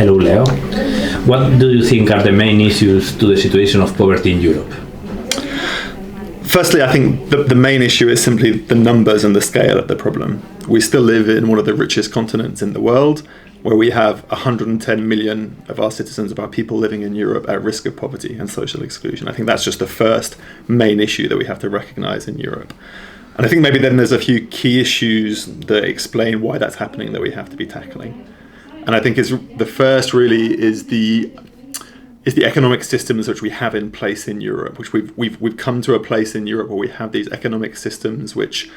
Hello, Leo. What do you think are the main issues to the situation of poverty in Europe? Firstly, I think the main issue is simply the numbers and the scale of the problem. We still live in one of the richest continents in the world, where we have 110 million of our citizens, of our people living in Europe at risk of poverty and social exclusion. I think that's just the first main issue that we have to recognize in Europe. And I think maybe then there's a few key issues that explain why that's happening that we have to be tackling. And I think the first really is the economic systems which we have in place in Europe, which we've come to a place in Europe where we have these economic systems which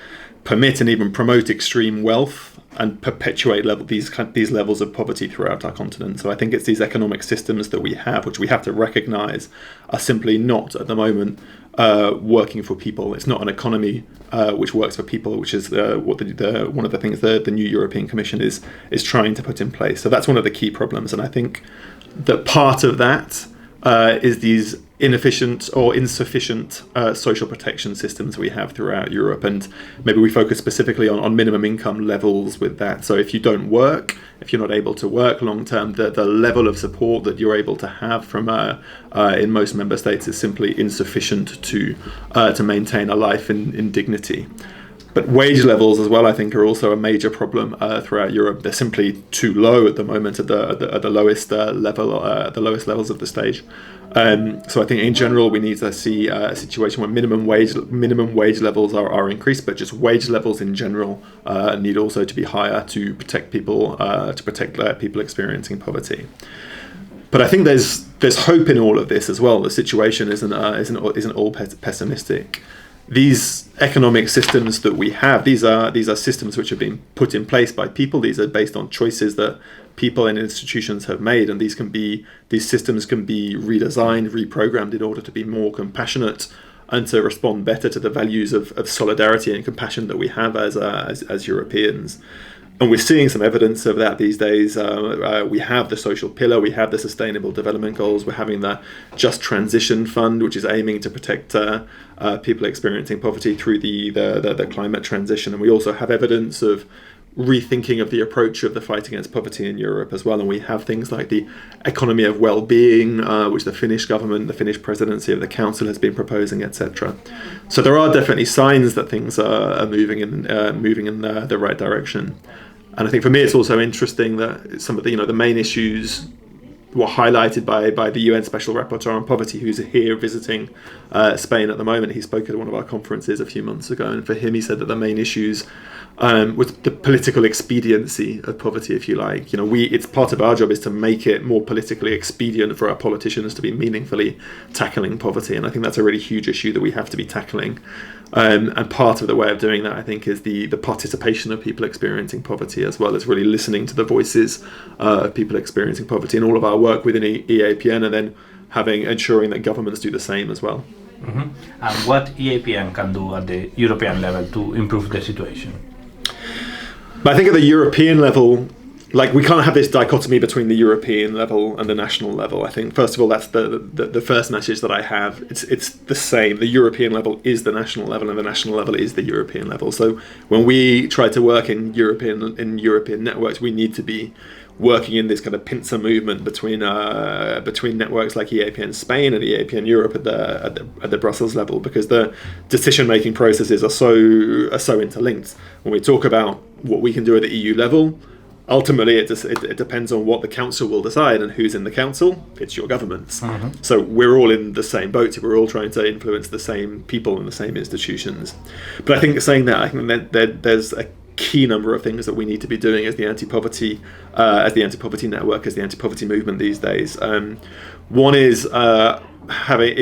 permit and even promote extreme wealth and perpetuate these levels of poverty throughout our continent. So I think it's these economic systems that we have, which we have to recognize are simply not at the moment working for people. It's not an economy which works for people, which is what one of the things the new European Commission is trying to put in place. So that's one of the key problems, and I think that part of that is these inefficient or insufficient social protection systems we have throughout Europe, and maybe we focus specifically on minimum income levels with that. So if you don't work, if you're not able to work long term, the level of support that you're able to have from in most member states is simply insufficient to maintain a life in dignity. But wage levels as well, I think, are also a major problem throughout Europe. They're simply too low at the moment at the lowest level, the lowest levels of the stage. So I think in general we need to see a situation where minimum wage levels are increased, but just wage levels in general need also to be higher to protect people people experiencing poverty. But I think there's hope in all of this as well. The situation isn't all pessimistic. These economic systems that we have, these are systems which have been put in place by people. These are based on choices that people and institutions have made, and these systems can be redesigned, reprogrammed in order to be more compassionate and to respond better to the values of solidarity and compassion that we have as Europeans. And we're seeing some evidence of that these days. We have the social pillar, we have the sustainable development goals, we're having the Just Transition Fund, which is aiming to protect people experiencing poverty through the climate transition. And we also have evidence of rethinking of the approach of the fight against poverty in Europe as well. And we have things like the economy of well-being, which the Finnish government, the Finnish presidency of the council has been proposing, etc. So there are definitely signs that things are moving in the right direction. And I think for me, it's also interesting that some of the main issues were highlighted by the UN Special Rapporteur on Poverty, who's here visiting Spain at the moment. He spoke at one of our conferences a few months ago, and for him, he said that the main issues was the political expediency of poverty, if you like. It's part of our job is to make it more politically expedient for our politicians to be meaningfully tackling poverty, and I think that's a really huge issue that we have to be tackling. And part of the way of doing that, I think, is the participation of people experiencing poverty, as well as really listening to the voices of people experiencing poverty in all of our work within EAPN, and then ensuring that governments do the same as well. Mm-hmm. And what EAPN can do at the European level to improve the situation? But I think at the European level, we can't have this dichotomy between the European level and the national level. I think, first of all, that's the first message that I have. It's the same. The European level is the national level, and the national level is the European level. So when we try to work in European networks, we need to be working in this kind of pincer movement between networks like EAPN Spain and EAPN Europe at the Brussels level, because the decision-making processes are so interlinked. When we talk about what we can do at the EU level, ultimately, it depends on what the council will decide, and who's in the council. It's your governments. Mm-hmm. So we're all in the same boat. We're all trying to influence the same people and the same institutions. But I think saying that, I think that there's a key number of things that we need to be doing as the anti-poverty network, as the anti-poverty movement these days. One is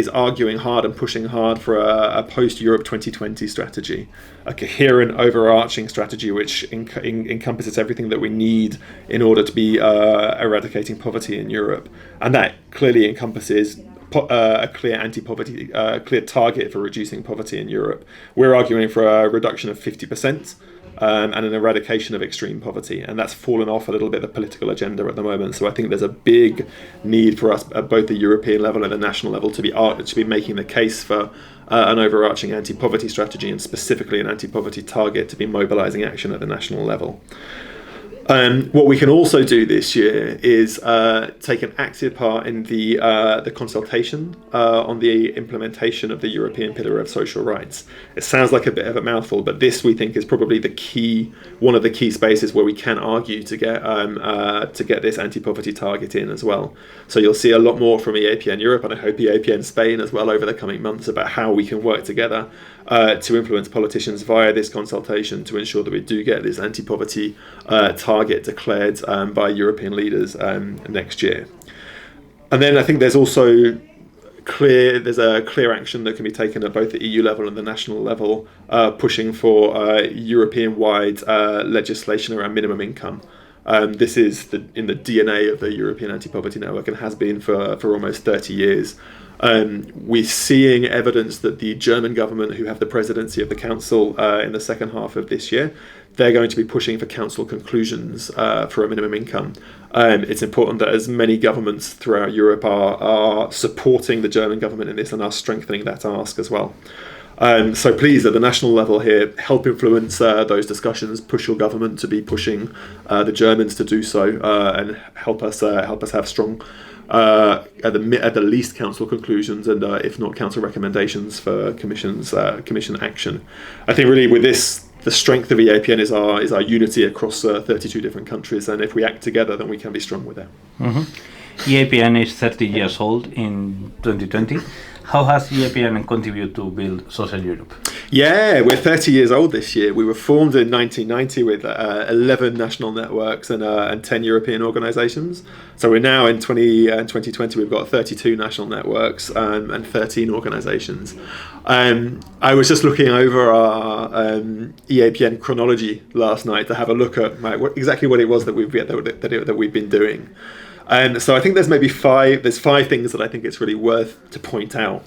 arguing hard and pushing hard for a post-Europe 2020 strategy, a coherent, overarching strategy which encompasses everything that we need in order to be eradicating poverty in Europe. And that clearly encompasses a clear target for reducing poverty in Europe. We're arguing for a reduction of 50%. And an eradication of extreme poverty, and that's fallen off a little bit the political agenda at the moment. So I think there's a big need for us at both the European level and the national level to be making the case for an overarching anti-poverty strategy, and specifically an anti-poverty target to be mobilising action at the national level. What we can also do this year is take an active part in the consultation on the implementation of the European Pillar of Social Rights. It sounds like a bit of a mouthful, but this we think is probably one of the key spaces where we can argue to get this anti-poverty target in as well. So you'll see a lot more from EAPN Europe, and I hope EAPN Spain as well over the coming months about how we can work together to influence politicians via this consultation to ensure that we do get this anti-poverty target declared by European leaders next year. And then I think there's also a clear action that can be taken at both the EU level and the national level, pushing for European-wide legislation around minimum income. This is in the DNA of the European Anti-Poverty Network and has been for almost 30 years. We're seeing evidence that the German government, who have the presidency of the Council in the second half of this year, they're going to be pushing for Council conclusions for a minimum income. It's important that as many governments throughout Europe are supporting the German government in this and are strengthening that ask as well. So please, at the national level here, help influence those discussions, push your government to be pushing the Germans to do so, and help us have strong, at the least, council conclusions, and if not, council recommendations for commission action. I think really with this, the strength of EAPN is our unity across 32 different countries, and if we act together, then we can be strong with it. Mm-hmm. EAPN is 30 years old in 2020. How has EAPN contributed to build social Europe? Yeah, we're 30 years old this year. We were formed in 1990 with 11 national networks and 10 European organisations. So we're now in 2020, we've got 32 national networks and 13 organisations. I was just looking over our EAPN chronology last night to have a look at exactly what it was that we've been doing. So I think there's five things that I think it's really worth to point out.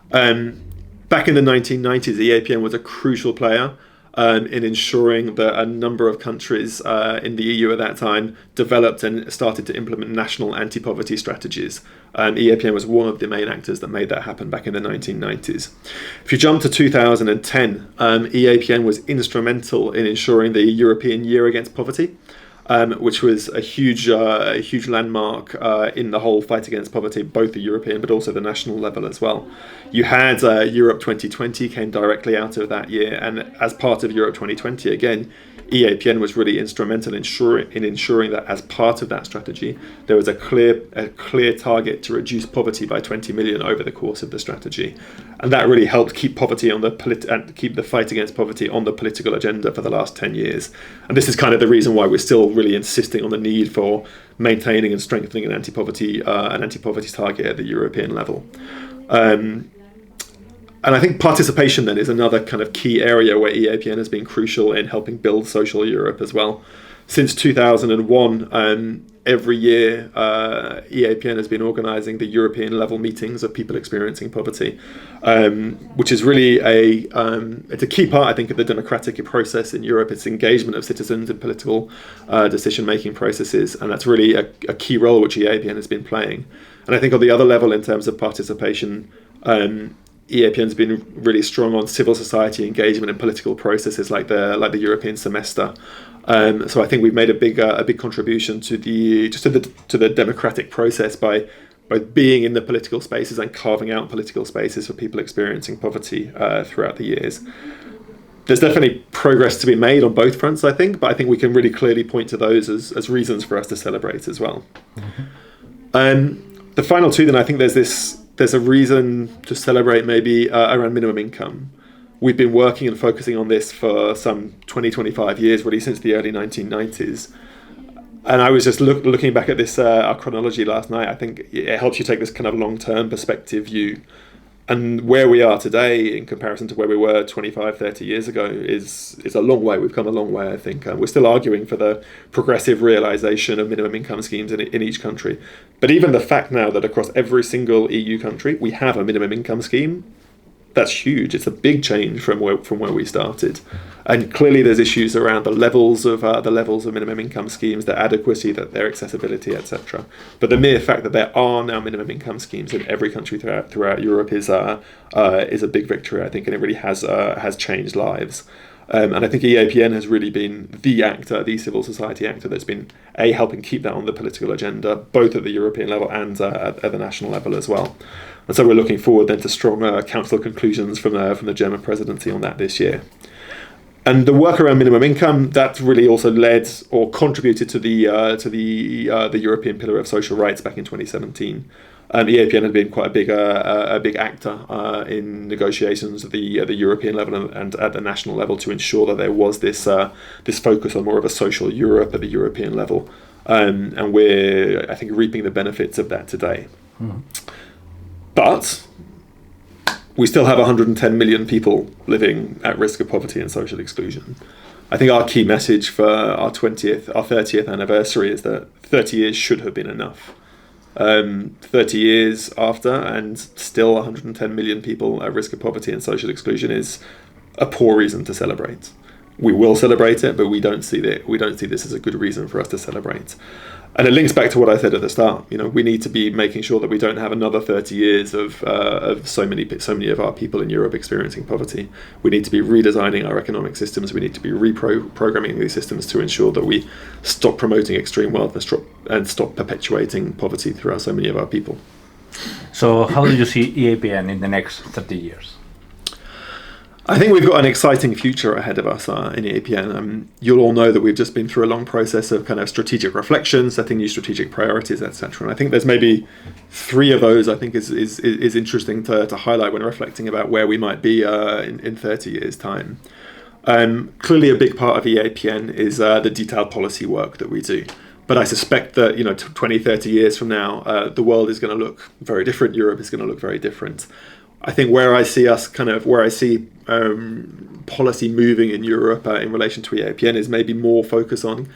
Back in the 1990s, EAPN was a crucial player in ensuring that a number of countries in the EU at that time developed and started to implement national anti-poverty strategies. EAPN was one of the main actors that made that happen back in the 1990s. If you jump to 2010, EAPN was instrumental in ensuring the European Year Against Poverty, which was a huge landmark in the whole fight against poverty, both the European but also the national level as well. You had Europe 2020 came directly out of that year, and as part of Europe 2020, again, EAPN was really instrumental in ensuring that as part of that strategy, there was a clear target to reduce poverty by 20 million over the course of the strategy, and that really helped keep poverty keep the fight against poverty on the political agenda for the last 10 years. And this is kind of the reason why we're still really insisting on the need for maintaining and strengthening an anti-poverty target at the European level. And I think participation then is another kind of key area where EAPN has been crucial in helping build social Europe as well. Since 2001, every year EAPN has been organising the European level meetings of people experiencing poverty, which is really it's a key part, I think, of the democratic process in Europe. It's engagement of citizens in political decision-making processes, and that's really a key role which EAPN has been playing. And I think on the other level, in terms of participation, EAPN's been really strong on civil society engagement in political processes like the European semester. So I think we've made a big contribution to the democratic process by being in the political spaces and carving out political spaces for people experiencing poverty throughout the years. There's definitely progress to be made on both fronts, I think, but I think we can really clearly point to those as reasons for us to celebrate as well. Mm-hmm. The final two, then, I think there's a reason to celebrate maybe around minimum income. We've been working and focusing on this for some 20-25 years, really since the early 1990s. And I was just looking back at this our chronology last night. I think it helps you take this kind of long-term perspective view. And where we are today in comparison to where we were 25, 30 years ago is a long way. We've come a long way, I think. We're still arguing for the progressive realisation of minimum income schemes in each country. But even the fact now that across every single EU country we have a minimum income scheme, that's huge. It's a big change from where we started. And clearly there's issues around the levels of minimum income schemes, their adequacy, their accessibility, etc. But the mere fact that there are now minimum income schemes in every country throughout Europe is a big victory, I think, and it really has changed lives. And I think EAPN has really been the actor, the civil society actor that's been helping keep that on the political agenda, both at the European level and at the national level as well. And so we're looking forward then to strong council conclusions from the German presidency on that this year. And the work around minimum income, that really also led or contributed to the European Pillar of Social Rights back in 2017. EAPN had been quite a big actor in negotiations at the European level and at the national level to ensure that there was this focus on more of a social Europe at the European level, and we're, I think, reaping the benefits of that today. Mm. But we still have 110 million people living at risk of poverty and social exclusion. I think our key message for our 30th anniversary is that 30 years should have been enough. 30 years after, and still 110 million people at risk of poverty and social exclusion is a poor reason to celebrate. We will celebrate it, but we don't see this as a good reason for us to celebrate. And it links back to what I said at the start. We need to be making sure that we don't have another 30 years of so many of our people in Europe experiencing poverty. We need to be redesigning our economic systems. We need to be reprogramming these systems to ensure that we stop promoting extreme wealth and stop perpetuating poverty throughout so many of our people. So how do you see EAPN in the next 30 years? I think we've got an exciting future ahead of us in EAPN. You'll all know that we've just been through a long process of kind of strategic reflection, setting new strategic priorities, etc. And I think there's maybe 3 of those I think is interesting to highlight when reflecting about where we might be in 30 years' time. Clearly a big part of EAPN is the detailed policy work that we do. But I suspect that 20, 30 years from now, the world is going to look very different. Europe is going to look very different. I think where I see policy moving in Europe in relation to EAPN is maybe more focus on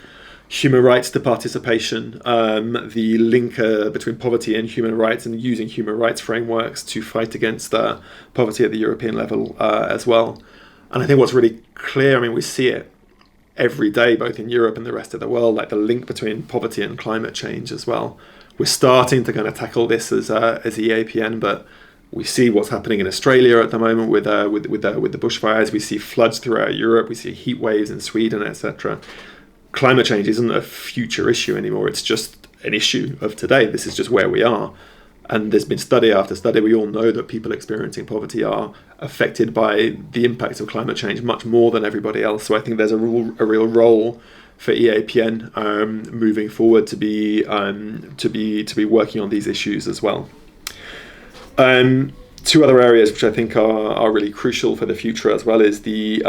human rights to participation, the link between poverty and human rights, and using human rights frameworks to fight against poverty at the European level as well. And I think what's really clear, we see it every day, both in Europe and the rest of the world, like the link between poverty and climate change as well. We're starting to kind of tackle this as EAPN, but we see what's happening in Australia at the moment with the bushfires. We see floods throughout Europe. We see heat waves in Sweden, etc. Climate change isn't a future issue anymore. It's just an issue of today. This is just where we are. And there's been study after study. We all know that people experiencing poverty are affected by the impacts of climate change much more than everybody else. So I think there's a real role for EAPN moving forward to be working on these issues as well. 2 other areas which I think are really crucial for the future as well is the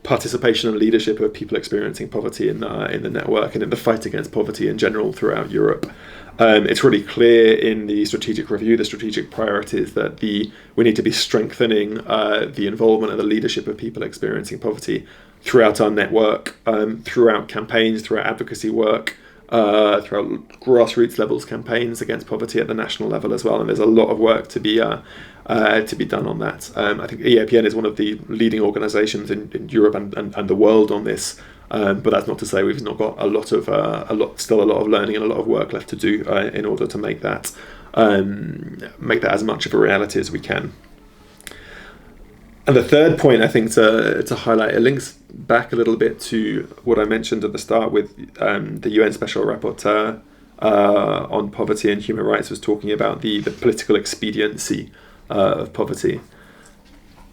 participation and leadership of people experiencing poverty in the network and in the fight against poverty in general throughout Europe. It's really clear in the strategic review, the strategic priorities, that we need to be strengthening the involvement and the leadership of people experiencing poverty throughout our network, throughout campaigns, throughout advocacy work, throughout grassroots levels campaigns against poverty at the national level as well, and there's a lot of work to be done on that. I think EAPN is one of the leading organisations in Europe and the world on this, but that's not to say we've not got still a lot of learning and a lot of work left to do in order to make that as much of a reality as we can. And the third point, I think, to highlight, it links back a little bit to what I mentioned at the start with the UN Special Rapporteur on poverty and human rights was talking about the political expediency of poverty.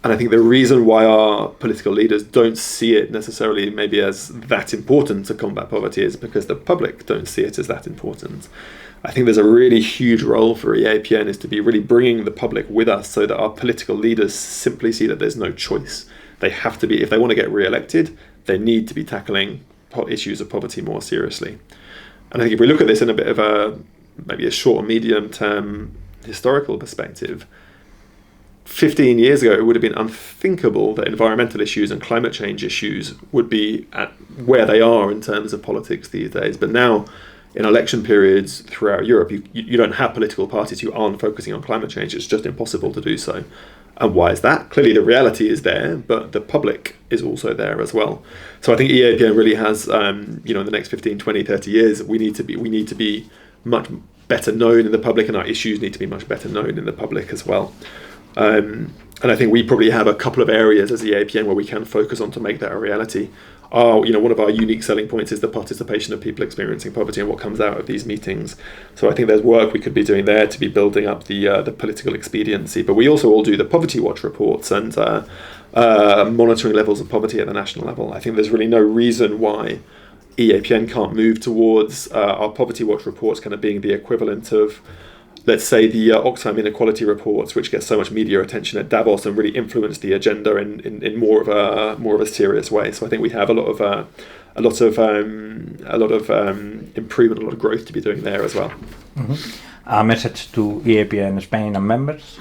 And I think the reason why our political leaders don't see it necessarily maybe as that important to combat poverty is because the public don't see it as that important. I think there's a really huge role for EAPN is to be really bringing the public with us so that our political leaders simply see that there's no choice. They have to be, if they want to get re-elected, they need to be tackling issues of poverty more seriously. And I think if we look at this in a bit of maybe a short or medium term historical perspective, 15 years ago, it would have been unthinkable that environmental issues and climate change issues would be at where they are in terms of politics these days. But now, in election periods throughout Europe, you don't have political parties who aren't focusing on climate change. It's just impossible to do so. And why is that? Clearly the reality is there, but the public is also there as well. So I think EAPN really has, in the next 15, 20, 30 years, we need to be much better known in the public, and our issues need to be much better known in the public as well. And I think we probably have a couple of areas as the EAPN where we can focus on to make that a reality. One of our unique selling points is the participation of people experiencing poverty and what comes out of these meetings. So I think there's work we could be doing there to be building up the political expediency. But we also all do the Poverty Watch reports and monitoring levels of poverty at the national level. I think there's really no reason why EAPN can't move towards our Poverty Watch reports kind of being the equivalent of, let's say, the Oxfam inequality reports, which get so much media attention at Davos and really influence the agenda in more of a serious way. So I think we have a lot of improvement, a lot of growth to be doing there as well. Mm-hmm. A message to EAPN Spain and members.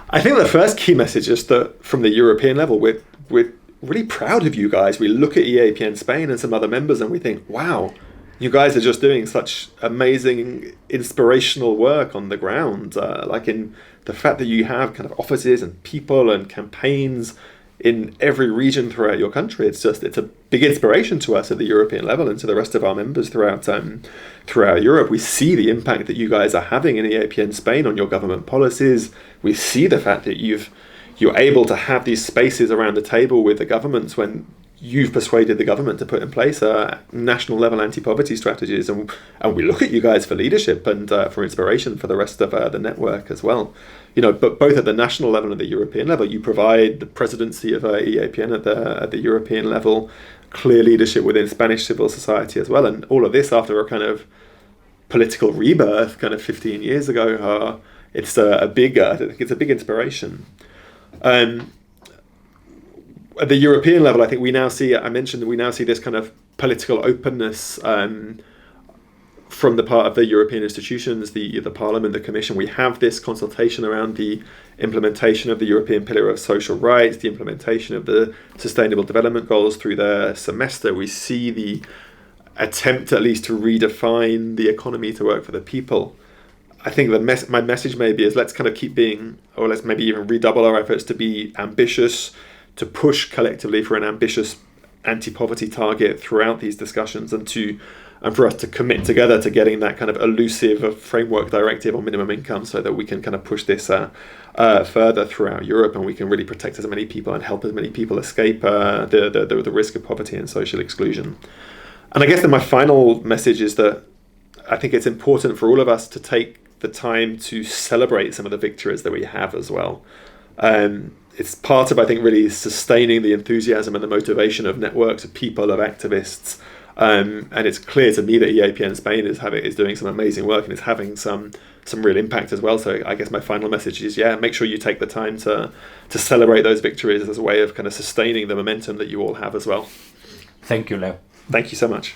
I think the first key message is that from the European level, we're really proud of you guys. We look at EAPN Spain and some other members and we think, wow, you guys are just doing such amazing, inspirational work on the ground. Like in the fact that you have kind of offices and people and campaigns in every region throughout your country. It's a big inspiration to us at the European level and to the rest of our members throughout Europe. We see the impact that you guys are having in EAPN Spain on your government policies. We see the fact that you're able to have these spaces around the table with the governments when you've persuaded the government to put in place national level anti-poverty strategies, and we look at you guys for leadership and for inspiration for the rest of the network as well. But both at the national level and the European level, you provide the presidency of EAPN at the European level, clear leadership within Spanish civil society as well, and all of this after a kind of political rebirth kind of 15 years ago. It's a big inspiration. At the European level, I think we now see this kind of political openness from the part of the European institutions, the Parliament, the Commission. We have this consultation around the implementation of the European Pillar of Social Rights, the implementation of the Sustainable Development Goals through the semester. We see the attempt at least to redefine the economy to work for the people. I think my message maybe is let's kind of keep being, or let's maybe even redouble our efforts to be ambitious, to push collectively for an ambitious anti-poverty target throughout these discussions, and for us to commit together to getting that kind of elusive framework directive on minimum income so that we can kind of push this further throughout Europe, and we can really protect as many people and help as many people escape the risk of poverty and social exclusion. And I guess then my final message is that I think it's important for all of us to take the time to celebrate some of the victories that we have as well. It's part of, I think, really sustaining the enthusiasm and the motivation of networks of people, of activists. And it's clear to me that EAPN Spain is doing some amazing work and is having some real impact as well. So I guess my final message is, make sure you take the time to celebrate those victories as a way of kind of sustaining the momentum that you all have as well. Thank you, Leo. Thank you so much.